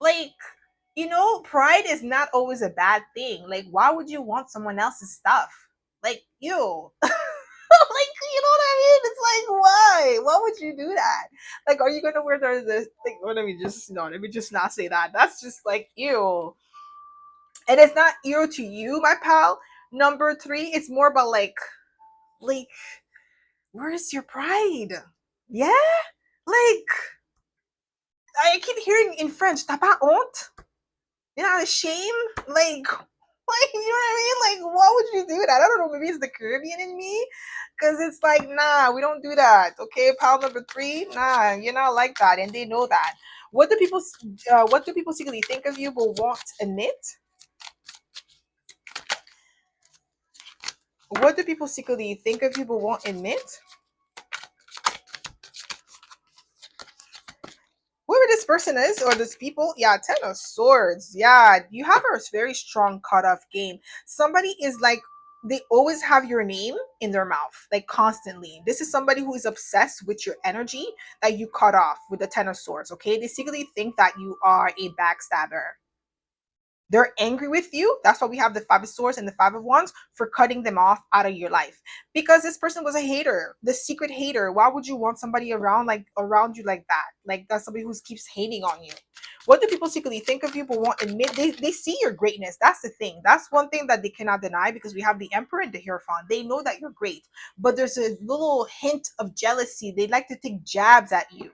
S1: Like, pride is not always a bad thing. Like, why would you want someone else's stuff? Like, you. Like, you know what I mean? It's like, why would you do that? Like, are you gonna wear the thing? Let me just not say that. That's just like, ew. And it's not ear to you, my pal. Number 3, it's more about like, where is your pride? Yeah, like, I keep hearing in French, "T'as pas honte?" You're not ashamed, like, you know what I mean? Like, why would you do that? I don't know. Maybe it's the Caribbean in me, because it's like, nah, we don't do that. Okay, pal number 3, nah, you're not like that, and they know that. What do people secretly think of you but won't admit? What do people secretly think of you but won't admit? Whoever this person is or this people, yeah, 10 of Swords. Yeah, you have a very strong cutoff game. Somebody is like, they always have your name in their mouth, like constantly. This is somebody who is obsessed with your energy that you cut off with the 10 of Swords, okay? They secretly think that you are a backstabber. They're angry with you. That's why we have the 5 of Swords and the 5 of Wands for cutting them off out of your life. Because this person was a hater, the secret hater. Why would you want somebody around you like that? Like, that's somebody who keeps hating on you. What do people secretly think of you but won't admit? They see your greatness. That's the thing. That's one thing that they cannot deny, because we have the Emperor and the Hierophant. They know that you're great, but there's a little hint of jealousy. They like to take jabs at you.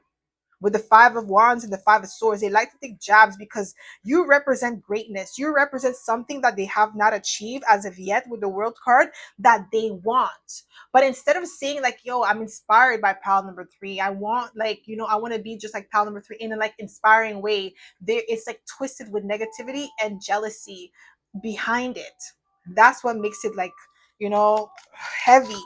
S1: With the Five of Wands and the Five of Swords, they like to take jabs because you represent greatness. You represent something that they have not achieved as of yet with the World card that they want. But instead of saying like, yo, I'm inspired by pal number three, I want, like, you know, I want to be just like pal number three in a like inspiring way, there it's like twisted with negativity and jealousy behind it. That's what makes it like, you know, heavy.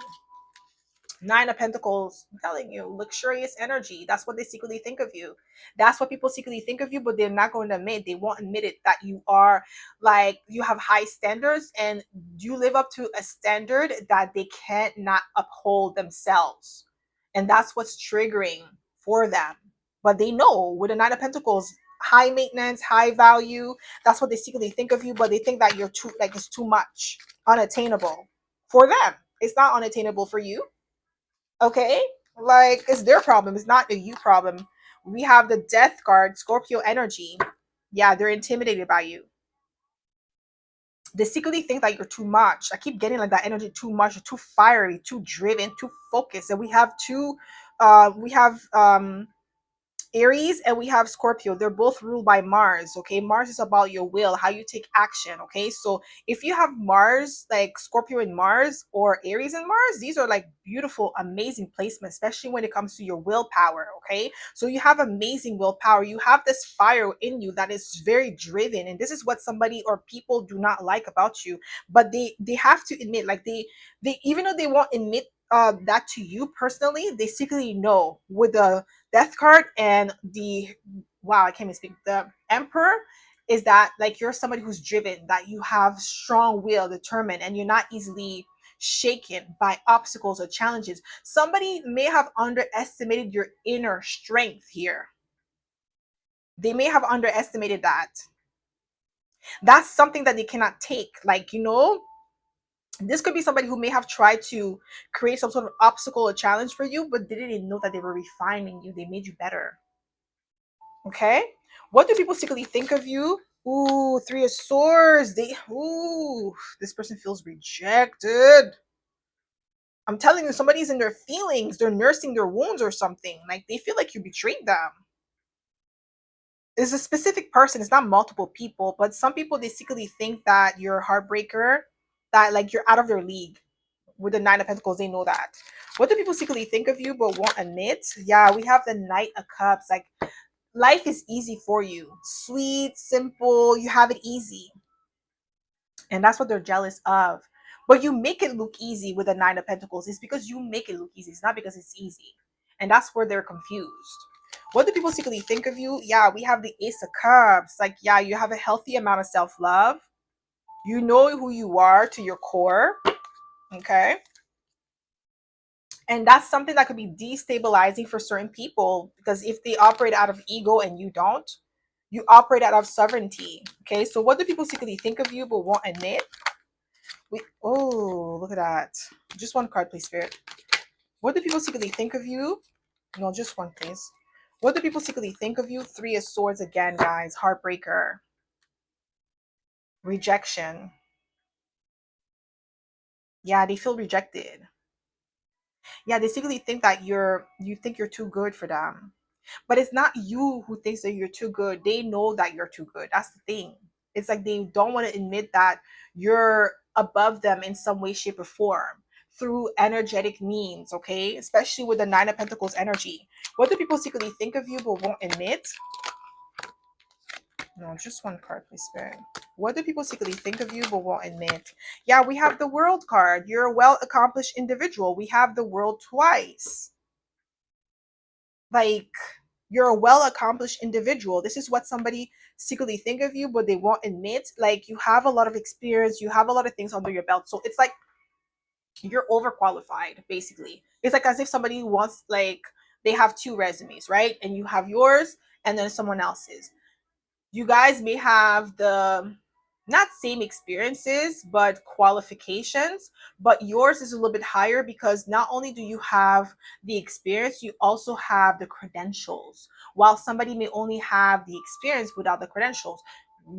S1: Nine of Pentacles, I'm telling you, luxurious energy. That's what they secretly think of you. That's what people secretly think of you, but they're not going to admit. They won't admit it, that you are like, you have high standards and you live up to a standard that they can't not uphold themselves. And that's what's triggering for them. But they know with the Nine of Pentacles, high maintenance, high value. That's what they secretly think of you, but they think that you're too, like, it's too much, unattainable for them. It's not unattainable for you. Okay, like, it's their problem, it's not a you problem. We have the Death card, Scorpio energy. Yeah, they're intimidated by you. They secretly think that you're too much. I keep getting like that energy, too much, too fiery, too driven, too focused. And we have two we have Aries and we have Scorpio. They're both ruled by Mars. Okay, Mars is about your will, how you take action. Okay, so if you have Mars, like Scorpio and Mars, or Aries and Mars, these are like beautiful, amazing placements, especially when it comes to your willpower. Okay, so you have amazing willpower. You have this fire in you that is very driven, and this is what somebody or people do not like about you. But they have to admit, like, they even though they won't admit that to you personally, they secretly know with the Death card and the, wow, I can't even speak, the Emperor, is that like you're somebody who's driven, that you have strong will, determined, and you're not easily shaken by obstacles or challenges. Somebody may have underestimated your inner strength here. They may have underestimated that. That's something that they cannot take. Like, you know, this could be somebody who may have tried to create some sort of obstacle or challenge for you, but they didn't know that they were refining you. They made you better. Okay, what do people secretly think of you? Ooh, Three of Swords. Ooh, this person feels rejected. I'm telling you, somebody's in their feelings. They're nursing their wounds or something. Like, they feel like you betrayed them. It's a specific person. It's not multiple people, but some people, they secretly think that you're a heartbreaker, that like you're out of their league. With the Nine of Pentacles, they know that. What do people secretly think of you but won't admit? Yeah, we have the Knight of Cups. Like, life is easy for you. Sweet, simple, you have it easy. And that's what they're jealous of. But you make it look easy with the Nine of Pentacles. It's because you make it look easy. It's not because it's easy. And that's where they're confused. What do people secretly think of you? Yeah, we have the Ace of Cups. Like, yeah, you have a healthy amount of self-love. You know who you are to your core. Okay. And that's something that could be destabilizing for certain people, because if they operate out of ego and you don't, you operate out of sovereignty. Okay, so what do people secretly think of you but won't admit? Oh, look at that. Just one card, please, Spirit. What do people secretly think of you? No, just one, please. What do people secretly think of you? Three of Swords again, guys. Heartbreaker. Rejection. Yeah, they feel rejected. Yeah, they secretly think that you think you're too good for them. But it's not you who thinks that you're too good. They know that you're too good. That's the thing. It's like they don't want to admit that you're above them in some way, shape, or form through energetic means, okay? Especially with the Nine of Pentacles energy. What do people secretly think of you but won't admit? No, just one card, please, Spirit. What do people secretly think of you but won't admit? Yeah, we have the World card. You're a well-accomplished individual. We have the World twice. Like, you're a well-accomplished individual. This is what somebody secretly think of you, but they won't admit. Like, you have a lot of experience. You have a lot of things under your belt. So it's like you're overqualified, basically. It's like as if somebody wants, like, they have two resumes, right? And you have yours and then someone else's. You guys may have the not same experiences, but qualifications. But yours is a little bit higher because not only do you have the experience, you also have the credentials. While somebody may only have the experience without the credentials,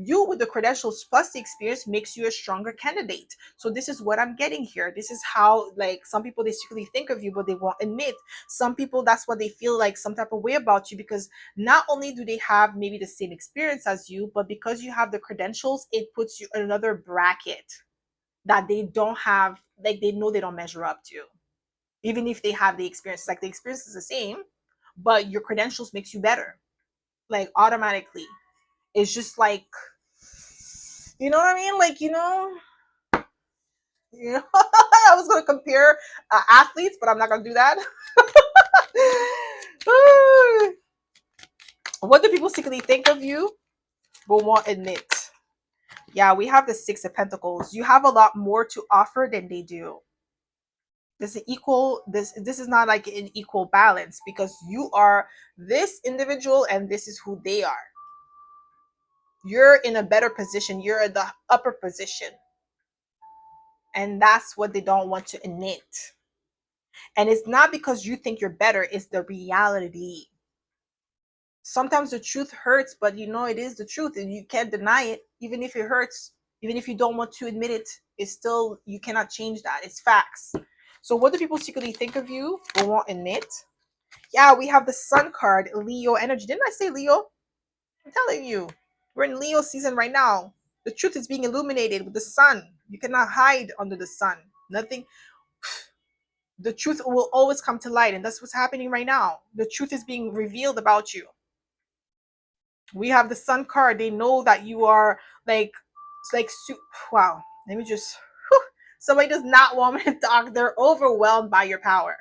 S1: you with the credentials plus the experience makes you a stronger candidate. So this is what I'm getting here. This is how, like, some people, they secretly think of you but they won't admit. Some people, that's what they feel like some type of way about you, because not only do they have maybe the same experience as you, but because you have the credentials, it puts you in another bracket that they don't have, like they know they don't measure up to. Even if they have the experience, like the experience is the same, but your credentials makes you better, like automatically. It's just like, you know what I mean? Like, I was going to compare athletes, but I'm not going to do that. What do people secretly think of you but won't admit? Yeah, we have the Six of Pentacles. You have a lot more to offer than they do. This is equal. This is not like an equal balance, because you are this individual and this is who they are. You're in a better position. You're in the upper position, and that's what they don't want to admit. And it's not because you think you're better, it's the reality. Sometimes the truth hurts, but it is the truth and you can't deny it. Even if it hurts, even if you don't want to admit it, it's still, you cannot change that. It's facts. So what do people secretly think of you but won't admit? Yeah, we have the Sun card, Leo energy. Didn't I say Leo? I'm telling you, we're in Leo season right now. The truth is being illuminated with the sun. You cannot hide under the sun. Nothing. The truth will always come to light, and that's what's happening right now. The truth is being revealed about you. We have the Sun card. They know that you are like, it's like, wow. Let me just, whew. Somebody does not want me to talk. They're overwhelmed by your power.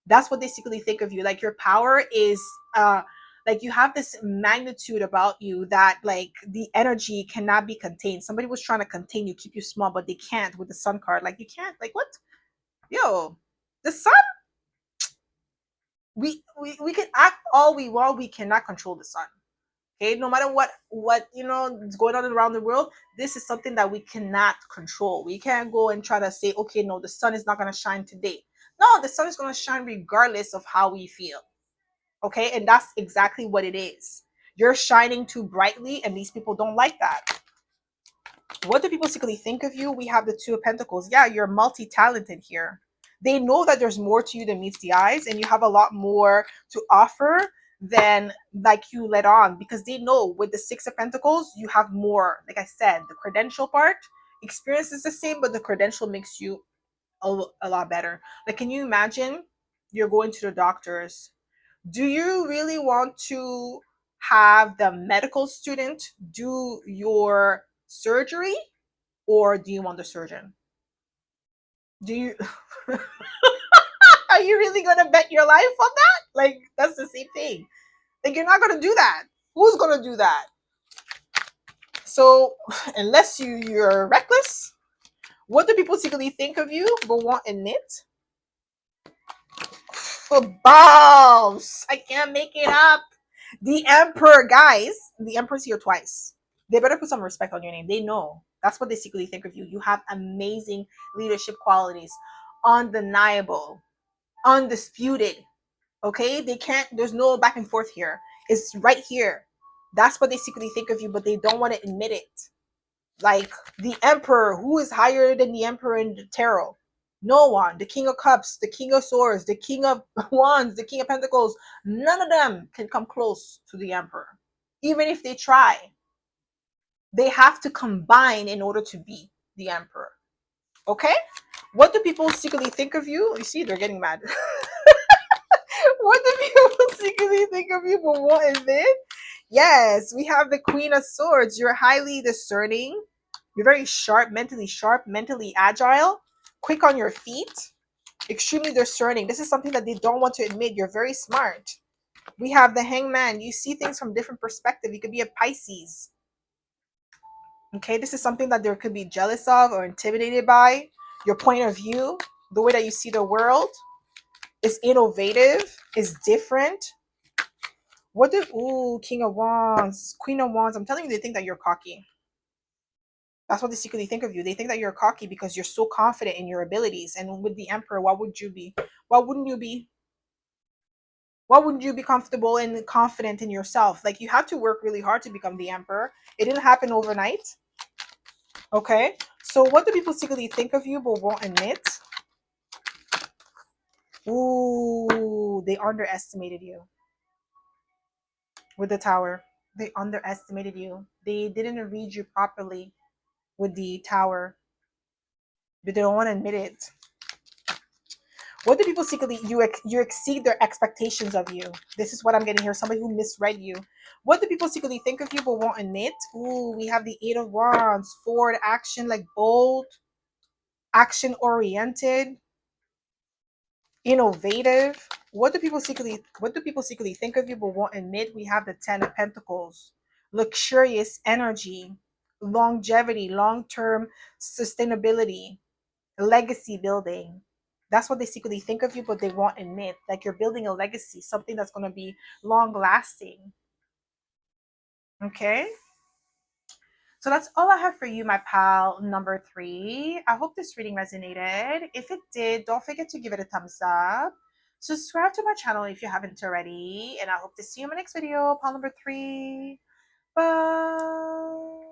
S1: That's what they secretly think of you. Like, your power is, like, you have this magnitude about you that, like, the energy cannot be contained. Somebody was trying to contain you, keep you small, but they can't with the Sun card. Like, you can't, like, what? Yo, the sun, we can act all we want, we cannot control the sun. Okay, no matter what is going on around the world, this is something that we cannot control. We can't go and try to say, okay, no, the sun is not going to shine today. No, the sun is going to shine regardless of how we feel. Okay, and that's exactly what it is. You're shining too brightly and these people don't like that. What do people secretly think of you? We have the Two of Pentacles. Yeah, you're multi-talented here. They know that there's more to you than meets the eyes, and you have a lot more to offer than, like, you let on, because they know with the Six of Pentacles, you have more. Like I said, the credential part, experience is the same, but the credential makes you a lot better. Like, can you imagine you're going to the doctors? Do you really want to have the medical student do your surgery, or do you want the surgeon? Do you are you really gonna bet your life on that? Like, that's the same thing. Like, you're not gonna do that. Who's gonna do that? So unless you're reckless, what do people secretly think of you but won't admit? For bombs, I can't make it up. The Emperor, guys. The Emperor's here twice. They better put some respect on your name. They know. That's what they secretly think of you. You have amazing leadership qualities. Undeniable. Undisputed. Okay? They can't, there's no back and forth here. It's right here. That's what they secretly think of you, but they don't want to admit it. Like, the Emperor, who is higher than the Emperor in the tarot? No one. The King of Cups, the King of Swords, the King of Wands, the King of Pentacles, none of them can come close to the Emperor. Even if they try, they have to combine in order to be the Emperor. Okay? What do people secretly think of you? You see, they're getting mad. What do people secretly think of you but won't admit? Yes, we have the Queen of Swords. You're highly discerning. You're very sharp, mentally agile, quick on your feet, extremely discerning. This is something that they don't want to admit. You're very smart. We have the Hangman. You see things from different perspective. You could be a Pisces. Okay, this is something that they could be jealous of or intimidated by. Your point of view, the way that you see the world is innovative, is different. What did, ooh, King of Wands, Queen of Wands. I'm telling you, they think that you're cocky. That's what they secretly think of you. They think that you're cocky because you're so confident in your abilities. And with the Emperor, what would you be? What wouldn't you be? What wouldn't you be comfortable and confident in yourself? Like, you had to work really hard to become the Emperor. It didn't happen overnight. Okay. So what do people secretly think of you but won't admit? Ooh, they underestimated you with the Tower. They underestimated you. They didn't read you properly with the Tower, but they don't want to admit it. What do people secretly you exceed their expectations of you? This is what I'm getting here. Somebody who misread you. What do people secretly think of you but won't admit? Ooh, we have the Eight of Wands, forward action, like bold, action oriented, innovative. What do people secretly think of you but won't admit? We have the Ten of Pentacles, luxurious energy, longevity, long-term sustainability, legacy building. That's what they secretly think of you, but they won't admit. Like, you're building a legacy, something that's going to be long lasting. Okay. So that's all I have for you, my pal number 3. I hope this reading resonated. If it did, don't forget to give it a thumbs up. Subscribe to my channel if you haven't already. And I hope to see you in my next video, pal number 3. Bye.